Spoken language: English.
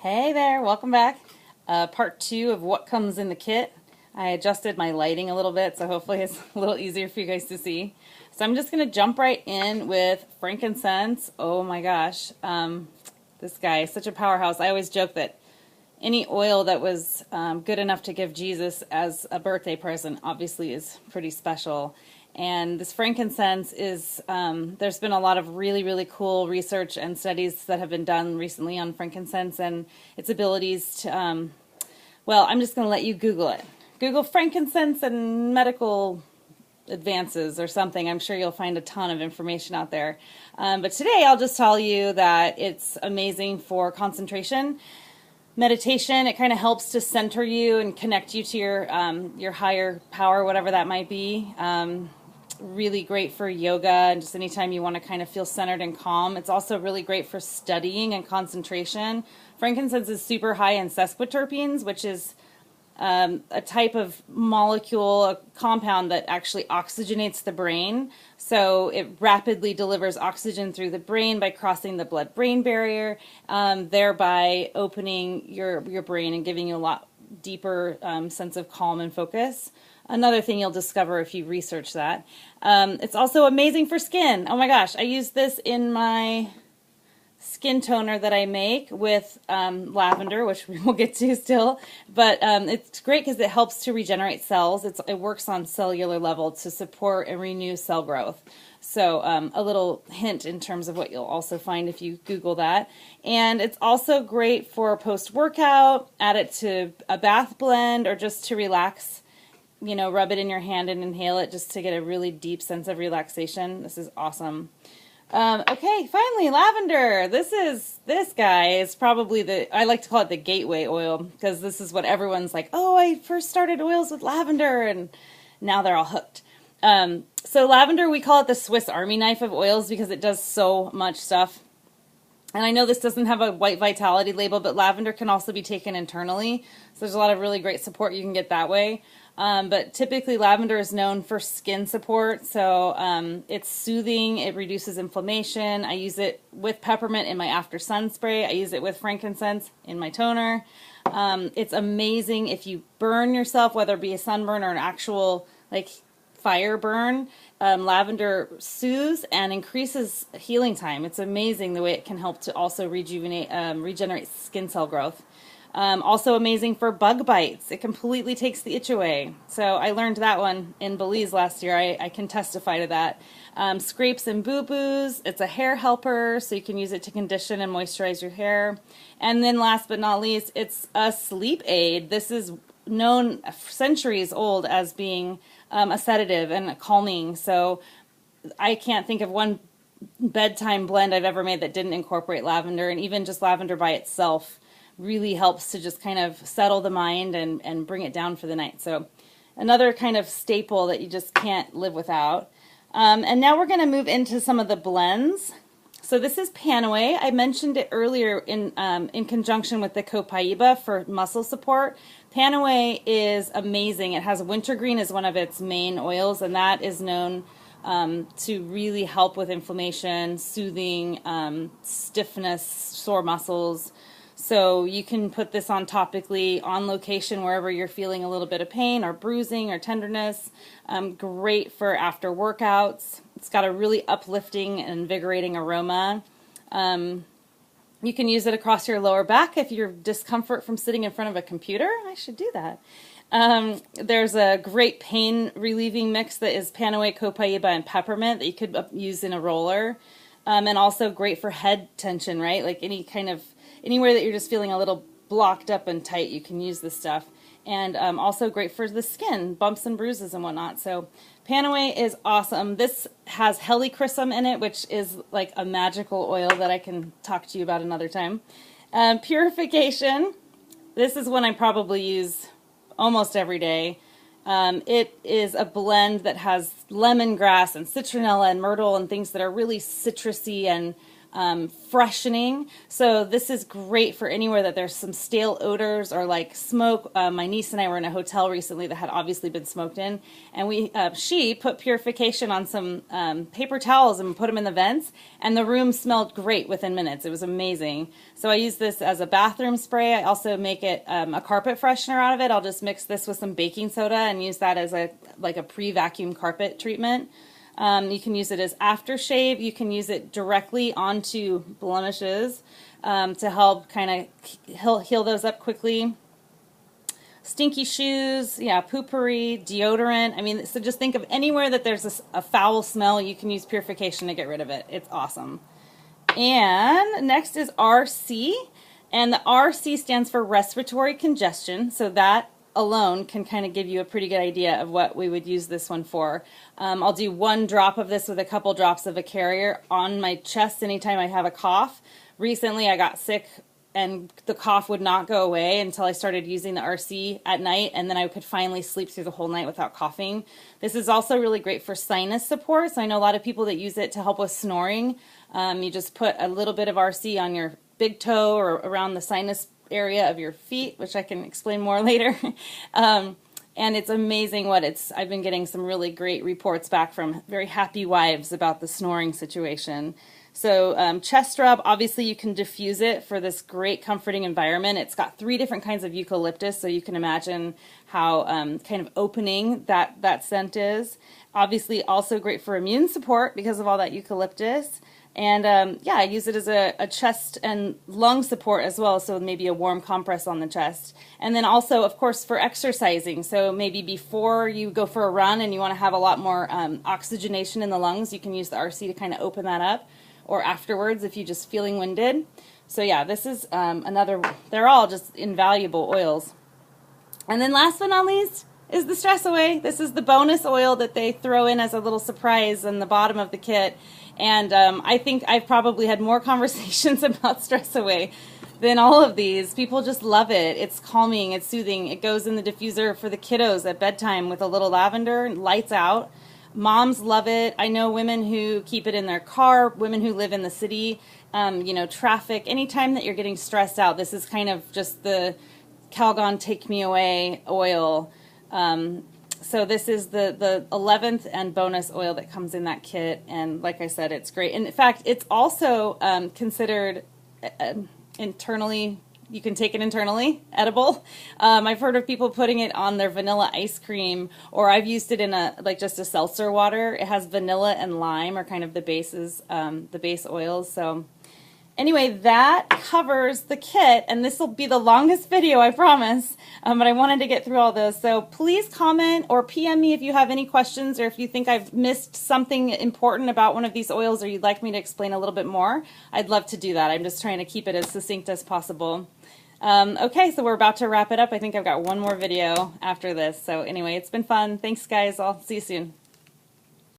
Hey there, welcome back. Part two of what comes in the kit. I adjusted my lighting a little bit, so hopefully it's a little easier for you guys to see. So I'm just going to jump right in with frankincense. Oh my gosh, this guy is such a powerhouse. I always joke that any oil that was good enough to give Jesus as a birthday present obviously is pretty special. And this frankincense is, there's been a lot of really, really cool research and studies that have been done recently on frankincense and its abilities to, well, I'm just going to let you Google it. Google frankincense and medical advances or something. I'm sure you'll find a ton of information out there. But today I'll just tell you that it's amazing for concentration, meditation. It kind of helps to center you and connect you to your higher power, whatever that might be. Really great for yoga and just anytime you want to kind of feel centered and calm. It's also really great for studying and concentration. Frankincense is super high in sesquiterpenes, which is a type of molecule, a compound that actually oxygenates the brain. So it rapidly delivers oxygen through the brain by crossing the blood-brain barrier, thereby opening your brain and giving you a lot deeper sense of calm and focus. Another thing you'll discover if you research that. It's also amazing for skin. Oh my gosh, I use this in my skin toner that I make with lavender, which we will get to still. But it's great because it helps to regenerate cells. It works on cellular level to support and renew cell growth. So a little hint in terms of what you'll also find if you Google that. And it's also great for post-workout. Add it to a bath blend or just to relax. You know, rub it in your hand and inhale it just to get a really deep sense of relaxation. This is awesome. Okay, finally, lavender. This guy is probably I like to call it the gateway oil because this is what everyone's like, oh, I first started oils with lavender and now they're all hooked. So lavender, we call it the Swiss Army knife of oils because it does so much stuff. And I know this doesn't have a white vitality label, but lavender can also be taken internally. So there's a lot of really great support you can get that way. But typically lavender is known for skin support, so it's soothing, it reduces inflammation. I use it with peppermint in my after sun spray. I use it with frankincense in my toner. It's amazing if you burn yourself, whether it be a sunburn or an actual like fire burn. Lavender soothes and increases healing time. It's amazing the way it can help to also regenerate skin cell growth. Also amazing for bug bites. It completely takes the itch away. So I learned that one in Belize last year. I can testify to that. Scrapes and boo-boos. It's a hair helper, so you can use it to condition and moisturize your hair. And then last but not least, it's a sleep aid. This is known centuries old as being a sedative and a calming. So I can't think of one bedtime blend I've ever made that didn't incorporate lavender, and even just lavender by itself really helps to just kind of settle the mind and bring it down for the night. So another kind of staple that you just can't live without. And now we're going to move into some of the blends. So this is Panaway. I mentioned it earlier in conjunction with the Copaiba for muscle support. Panaway is amazing. It has wintergreen as one of its main oils, and that is known to really help with inflammation, soothing, stiffness, sore muscles. So you can put this on topically, on location, wherever you're feeling a little bit of pain or bruising or tenderness. Great for after workouts. It's got a really uplifting and invigorating aroma. You can use it across your lower back if you're discomfort from sitting in front of a computer. I should do that. There's a great pain relieving mix that is Panaway, Copaiba, and peppermint that you could use in a roller. And also great for head tension, right? Like anywhere that you're just feeling a little blocked up and tight, you can use this stuff. And also great for the skin, bumps and bruises and whatnot. So Panaway is awesome. This has helichrysum in it, which is like a magical oil that I can talk to you about another time. Purification. This is one I probably use almost every day. It is a blend that has lemongrass and citronella and myrtle and things that are really citrusy and freshening. So this is great for anywhere that there's some stale odors or like smoke. My niece and I were in a hotel recently that had obviously been smoked in, and she put purification on some paper towels and put them in the vents, and the room smelled great within minutes. It was amazing. So I use this as a bathroom spray. I also make it a carpet freshener out of it. I'll just mix this with some baking soda and use that as a pre-vacuum carpet treatment. You can use it as aftershave. You can use it directly onto blemishes to help kind of heal those up quickly. Stinky shoes, yeah, poopery, deodorant. I mean, so just think of anywhere that there's a foul smell, you can use purification to get rid of it. It's awesome. And next is RC, and the RC stands for respiratory congestion, so that alone can kind of give you a pretty good idea of what we would use this one for. I'll do 1 drop of this with a couple drops of a carrier on my chest anytime I have a cough. Recently I got sick and the cough would not go away until I started using the RC at night, and then I could finally sleep through the whole night without coughing. This is also really great for sinus support, so I know a lot of people that use it to help with snoring. You just put a little bit of RC on your big toe or around the sinus area of your feet, which I can explain more later. And it's amazing I've been getting some really great reports back from very happy wives about the snoring situation. So chest rub, obviously you can diffuse it for this great comforting environment. It's got 3 different kinds of eucalyptus, so you can imagine how kind of opening that scent is. Obviously also great for immune support because of all that eucalyptus. And yeah, I use it as a chest and lung support as well, so maybe a warm compress on the chest. And then also, of course, for exercising. So maybe before you go for a run and you want to have a lot more oxygenation in the lungs, you can use the RC to kind of open that up. Or afterwards if you're just feeling winded. So yeah, this is they're all just invaluable oils. And then last but not least is the Stress Away. This is the bonus oil that they throw in as a little surprise in the bottom of the kit. And I think I've probably had more conversations about Stress Away than all of these. People just love it. It's calming, it's soothing. It goes in the diffuser for the kiddos at bedtime with a little lavender, lights out. Moms love it. I know women who keep it in their car, women who live in the city, you know, traffic. Anytime that you're getting stressed out, this is kind of just the Calgon Take Me Away oil. So this is the 11th and bonus oil that comes in that kit. And like I said, it's great. And in fact, it's also considered internally, you can take it internally, edible. I've heard of people putting it on their vanilla ice cream, or I've used it in just a seltzer water. It has vanilla and lime are kind of the bases, the base oils. So anyway, that covers the kit, and this will be the longest video, I promise, but I wanted to get through all those. So please comment or PM me if you have any questions, or if you think I've missed something important about one of these oils, or you'd like me to explain a little bit more. I'd love to do that. I'm just trying to keep it as succinct as possible. Okay, so we're about to wrap it up. I think I've got one more video after this. So anyway, it's been fun. Thanks, guys. I'll see you soon.